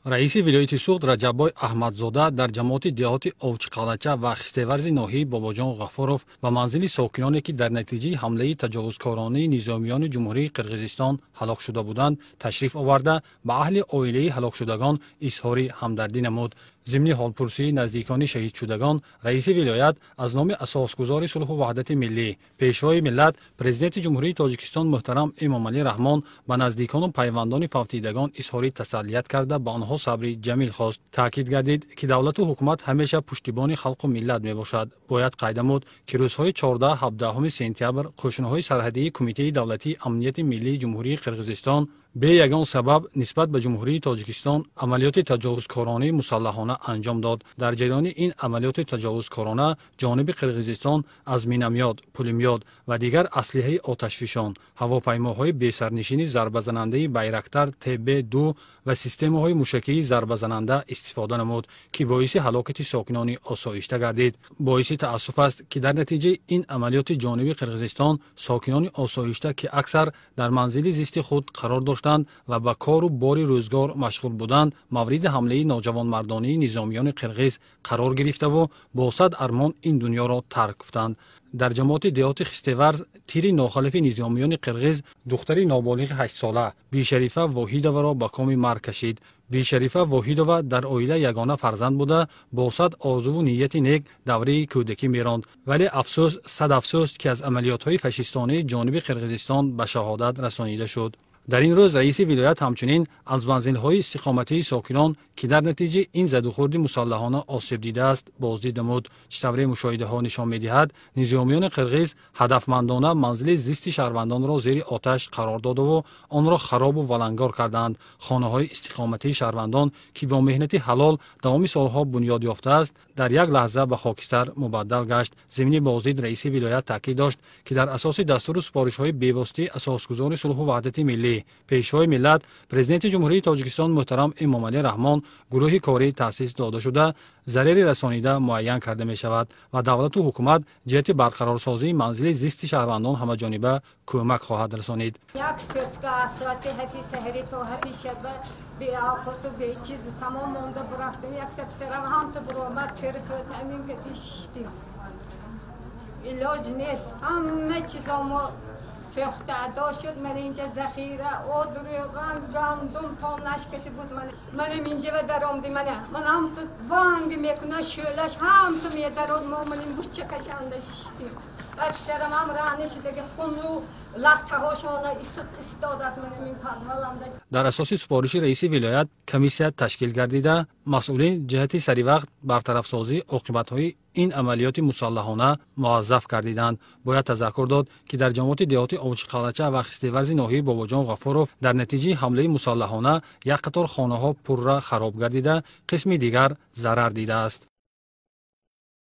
رئیس ولایت سوخت رجبای احمدزاده در جماعت دیهاتی اوچقلچه و خستورز ناحیه باباجان غفاروف و منزل ساکنانی که در نتیجه حمله تجاوزکارانه نظامیان جمهوری قرقیزستان هلاک شده بودند تشریف آورده به اهل عائله هلاک شدگان اظهار همدردی نمود. ضمن حالپرسی نزدیکان شهید شدگان، رئیس ولایت از نام اساسگزار صلح و وحدت ملی، پیشوای ملت، پرزیدنت جمهوری تاجیکستان محترم امامعلی رحمان به نزدیکان و پیوندان فوتیدگان اظهار تسلیت کرده به آنها صبر جمیل خواست. تاکید گردید که دولت و حکومت همیشه پشتیبان خلق و ملت میباشد. باید قید نمود که روزهای 14 17 سپتامبر قشنهای سرحدی کمیته دولتی امنیت ملی جمهوری قرقیزستان به یگان سبب نسبت به جمهوری تاجیکستان عملیات تجاوزکارانه مسلحانه انجام داد. در جریان این عملیات تجاوزکارانه جانب قرقیزستان از مینامیاد، پولمیاد و دیگر اسلحه آتشفشان، هواپیماهای بی سرنشین ضربه زننده بیرکتر TB2 و سیستم‌های موشکی ضربه زننده استفاده نمود که باعث هلاکت ساکنان آسایشته گردید. باعث تأسف است که در نتیجه این عملیات جانب قرقیزستان ساکنان آسایشته که اکثر در منزل زیست خود قرار داشتند و به کار و بار روزگار مشغول بودند مورد حمله نوجوانمردانه نظامیان قرقیز قرار گرفته و با صد ارمان این دنیا را ترک گفتند. در جماعت دیهات خستورز تیر ناخالف نظامیان قرقیز دختری نابالغ 8 ساله بی‌شریفه واحدوه را به کام مرگ کشید. بی‌شریفه واحدوه در عائله یگانه فرزند بوده با صد آرزو و نیت نیک دوره کودکی میراند، ولی افسوس صد افسوس که از عملیات‌های فاشیستانه جانب قرقیزستان به شهادت رسانیده شد. در این روز رئیس ولایت همچنین از منزل‌های استقامتی ساکنان که در نتیجه این زدوخورد مسلحانه آسیب دیده است بازدید نمود. چطور مشاهده‌ها نشان می‌دهد نظامیان قرقیز هدفمندانه منزل زیست شهروندان را زیر آتش قرار داده و آن را خراب و ولنگار کردند. خانه‌های استقامتی شهروندان که با مهنت حلال تمام سالها بنیاد یافته است در یک لحظه به خاکستر مبدل گشت. ضمن بازدید رئیس ولایت تاکید داشت که در اساس دستور و سپارش‌های بی‌واسطه اساسگزار صلح و وحدت ملی پیشوای ملت پرزیدنت جمهوری تاجیکستان محترم امامعلی رحمان گروه کاری تأسیس داده شده ضرر رسانیده معین کرده می شود و دولت و حکومت جهت برقرارسازی منزل زیست شهروندان همه جانبه کمک خواهد رسانید. یک ساعت ساعت هفت سحری تا هفت شب بی آقات و بی چیز تمام مونده برفتم یک تبصرم هم تو برآمد ترفت همین که تشتیم علاج نیست همه چیزامو سخته ادا شد. من اینجا ذخیره آدریغان گندم تا نشکتی بود من اینجا و در آمدی من هم تو بانگ میکنه شولش هم تو میدرد مامونیم بچه کشنده شدیم بعد سرم هم رانه شده که خونو لطه هاشانه استاد از من این پدولنده. در اساس سپارش رئیس ولایت کمیسیه تشکیل گردیده مسئولین جهت سری وقت برطرف سازی عاقبت‌های این عملیات مسلحانه موظف گردیدند. باید تذکر داد که در جماعت دیهات اوچقلچه و خستورز ناحیه باباجان غفاروف در نتیجه حمله مسلحانه یک قطار خانه‌ها پرره خراب گردیده قسم دیگر ضرر دیده است.